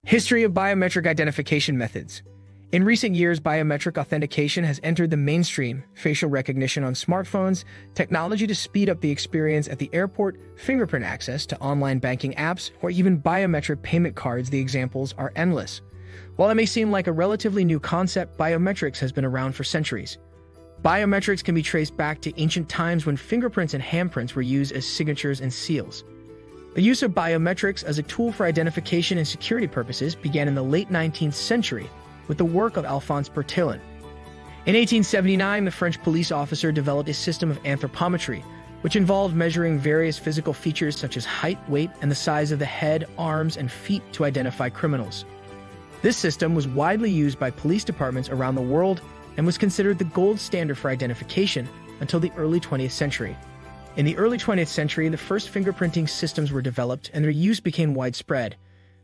History of biometric identification methods. In recent years, biometric authentication has entered the mainstream. Facial recognition on smartphones, technology to speed up the experience at the airport, fingerprint access to online banking apps, or even biometric payment cards, the examples are endless. While it may seem like a relatively new concept, biometrics has been around for centuries. Biometrics can be traced back to ancient times when fingerprints and handprints were used as signatures and seals. The use of biometrics as a tool for identification and security purposes began in the late 19th century with the work of Alphonse Bertillon. In 1879, the French police officer developed a system of anthropometry, which involved measuring various physical features such as height, weight, and the size of the head, arms, and feet to identify criminals. This system was widely used by police departments around the world and was considered the gold standard for identification until the early 20th century. In the early 20th century, the first fingerprinting systems were developed and their use became widespread.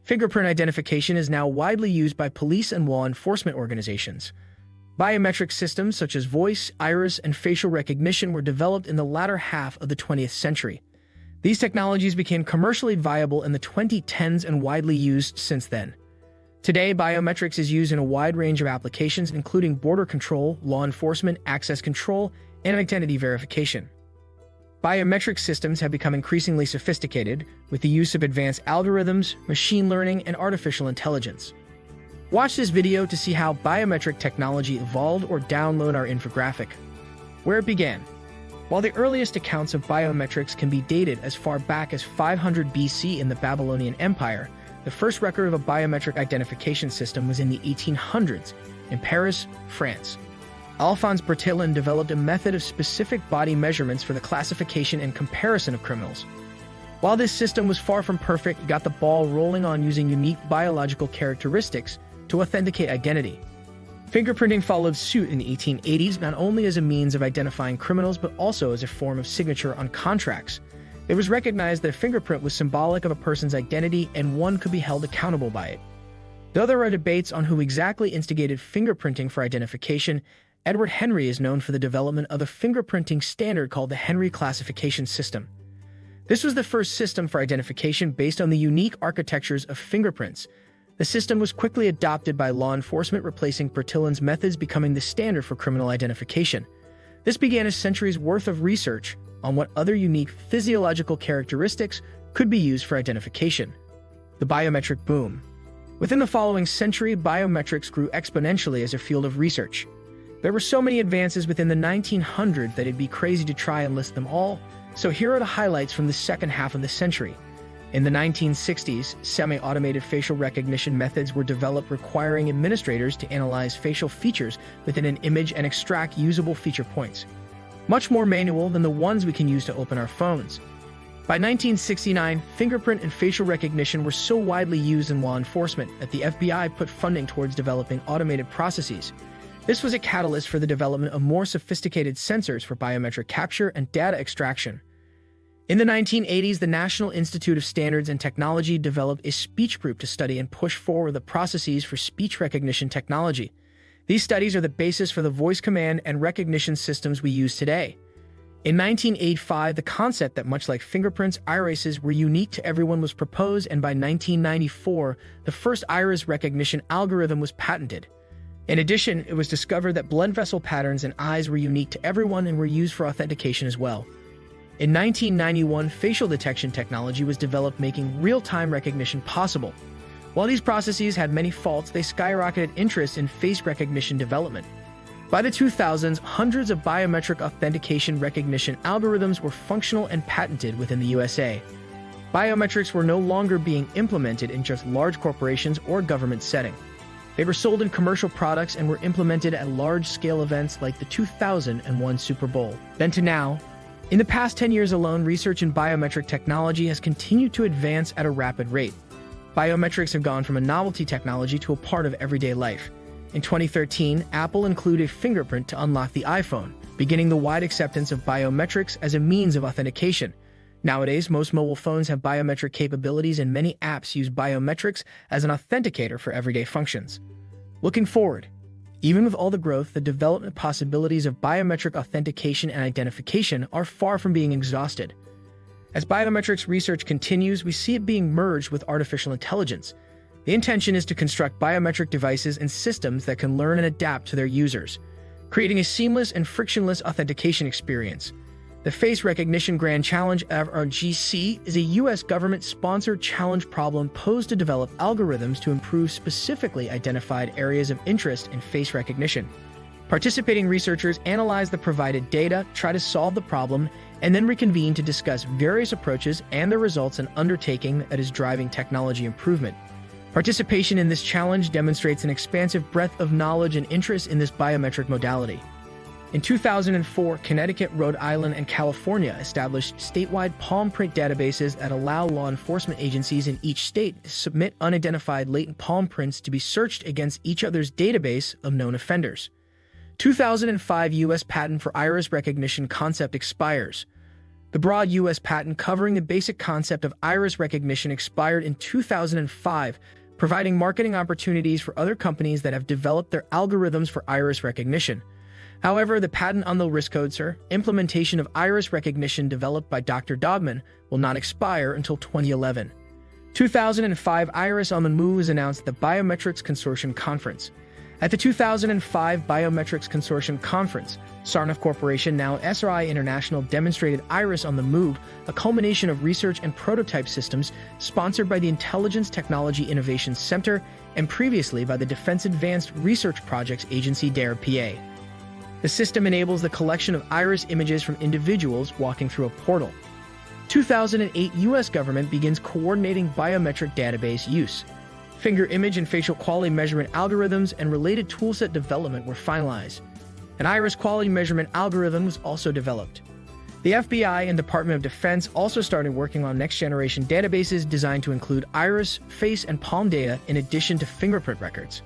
Fingerprint identification is now widely used by police and law enforcement organizations. Biometric systems such as voice, iris, and facial recognition were developed in the latter half of the 20th century. These technologies became commercially viable in the 2010s and widely used since then. Today, biometrics is used in a wide range of applications, including border control, law enforcement, access control, and identity verification. Biometric systems have become increasingly sophisticated with the use of advanced algorithms, machine learning, and artificial intelligence. Watch this video to see how biometric technology evolved or download our infographic. Where it began. While the earliest accounts of biometrics can be dated as far back as 500 BC in the Babylonian Empire, the first record of a biometric identification system was in the 1800s in Paris, France. Alphonse Bertillon developed a method of specific body measurements for the classification and comparison of criminals. While this system was far from perfect, it got the ball rolling on using unique biological characteristics to authenticate identity. Fingerprinting followed suit in the 1880s, not only as a means of identifying criminals, but also as a form of signature on contracts. It was recognized that a fingerprint was symbolic of a person's identity and one could be held accountable by it. Though there are debates on who exactly instigated fingerprinting for identification, Edward Henry is known for the development of the fingerprinting standard called the Henry Classification System. This was the first system for identification based on the unique architectures of fingerprints. The system was quickly adopted by law enforcement, replacing Bertillon's methods, becoming the standard for criminal identification. This began a century's worth of research on what other unique physiological characteristics could be used for identification. The biometric boom. Within the following century, biometrics grew exponentially as a field of research. There were so many advances within the 1900s that it'd be crazy to try and list them all, so here are the highlights from the second half of the century. In the 1960s, semi-automated facial recognition methods were developed, requiring administrators to analyze facial features within an image and extract usable feature points. Much more manual than the ones we can use to open our phones. By 1969, fingerprint and facial recognition were so widely used in law enforcement that the FBI put funding towards developing automated processes. This was a catalyst for the development of more sophisticated sensors for biometric capture and data extraction. In the 1980s, the National Institute of Standards and Technology developed a speech group to study and push forward the processes for speech recognition technology. These studies are the basis for the voice command and recognition systems we use today. In 1985, the concept that much like fingerprints, irises were unique to everyone was proposed, and by 1994, the first iris recognition algorithm was patented. In addition, it was discovered that blood vessel patterns and eyes were unique to everyone and were used for authentication as well. In 1991, facial detection technology was developed, making real-time recognition possible. While these processes had many faults, they skyrocketed interest in face recognition development. By the 2000s, hundreds of biometric authentication recognition algorithms were functional and patented within the USA. Biometrics were no longer being implemented in just large corporations or government setting. They were sold in commercial products and were implemented at large-scale events like the 2001 Super Bowl. Then to now, in the past 10 years alone, research in biometric technology has continued to advance at a rapid rate. Biometrics have gone from a novelty technology to a part of everyday life. In 2013, Apple included fingerprint to unlock the iPhone, beginning the wide acceptance of biometrics as a means of authentication. Nowadays, most mobile phones have biometric capabilities and many apps use biometrics as an authenticator for everyday functions. Looking forward, even with all the growth, the development possibilities of biometric authentication and identification are far from being exhausted. As biometrics research continues, we see it being merged with artificial intelligence. The The intention is to construct biometric devices and systems that can learn and adapt to their users, creating a seamless and frictionless authentication experience. The Face Recognition Grand Challenge (FRGC) is a U.S. government-sponsored challenge problem posed to develop algorithms to improve specifically identified areas of interest in face recognition. Participating researchers analyze the provided data, try to solve the problem, and then reconvene to discuss various approaches and the results in undertaking that is driving technology improvement. Participation in this challenge demonstrates an expansive breadth of knowledge and interest in this biometric modality. In 2004, Connecticut, Rhode Island, and California established statewide palm print databases that allow law enforcement agencies in each state to submit unidentified latent palm prints to be searched against each other's database of known offenders. 2005 U.S. patent for iris recognition concept expires. The broad U.S. patent covering the basic concept of iris recognition expired in 2005, providing marketing opportunities for other companies that have developed their algorithms for iris recognition. However, the patent on the risk code, implementation of iris recognition developed by Dr. Dogman, will not expire until 2011. 2005 Iris on the Move is announced at the Biometrics Consortium Conference. At the 2005 Biometrics Consortium Conference, Sarnoff Corporation, now SRI International, demonstrated Iris on the Move, a culmination of research and prototype systems sponsored by the Intelligence Technology Innovation Center and previously by the Defense Advanced Research Projects Agency (DARE-PA). The system enables the collection of iris images from individuals walking through a portal. 2008 U.S. government begins coordinating biometric database use. Finger image and facial quality measurement algorithms and related toolset development were finalized. An iris quality measurement algorithm was also developed. The FBI and Department of Defense also started working on next-generation databases designed to include iris, face, and palm data in addition to fingerprint records.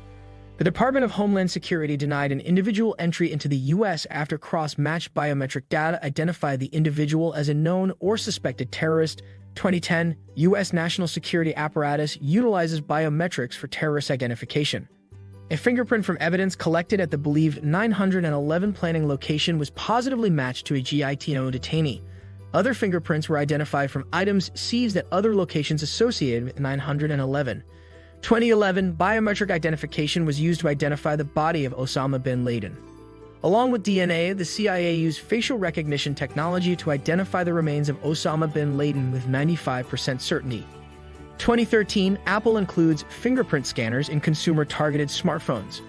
The Department of Homeland Security denied an individual entry into the U.S. after cross-matched biometric data identified the individual as a known or suspected terrorist. 2010, U.S. national security apparatus utilizes biometrics for terrorist identification. A fingerprint from evidence collected at the believed 911 planning location was positively matched to a GITO detainee. Other fingerprints were identified from items seized at other locations associated with 911. 2011, biometric identification was used to identify the body of Osama bin Laden. Along with DNA, the CIA used facial recognition technology to identify the remains of Osama bin Laden with 95% certainty. 2013, Apple includes fingerprint scanners in consumer-targeted smartphones.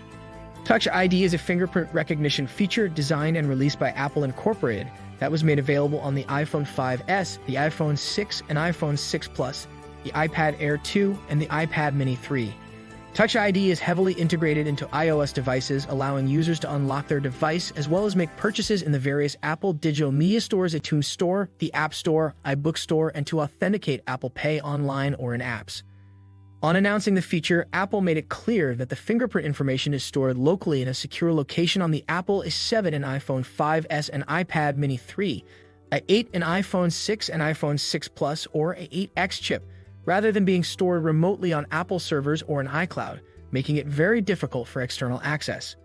Touch ID is a fingerprint recognition feature designed and released by Apple Incorporated that was made available on the iPhone 5S, the iPhone 6 and iPhone 6 Plus, the iPad Air 2, and the iPad Mini 3. Touch ID is heavily integrated into iOS devices, allowing users to unlock their device as well as make purchases in the various Apple digital media stores, iTunes Store, the App Store, iBook Store, and to authenticate Apple Pay online or in apps. On announcing the feature, Apple made it clear that the fingerprint information is stored locally in a secure location on the Apple A7 and iPhone 5S and iPad Mini 3, A8 and iPhone 6 and iPhone 6 Plus, or a 8X chip, rather than being stored remotely on Apple servers or in iCloud, making it very difficult for external access.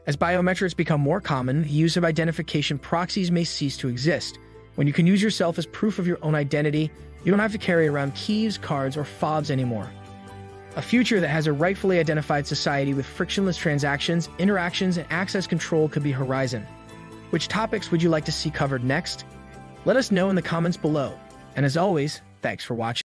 As biometrics become more common, the use of identification proxies may cease to exist. When you can use yourself as proof of your own identity, you don't have to carry around keys, cards, or fobs anymore. A future that has a rightfully identified society with frictionless transactions, interactions, and access control could be horizon. Which topics would you like to see covered next? Let us know in the comments below. And as always, thanks for watching.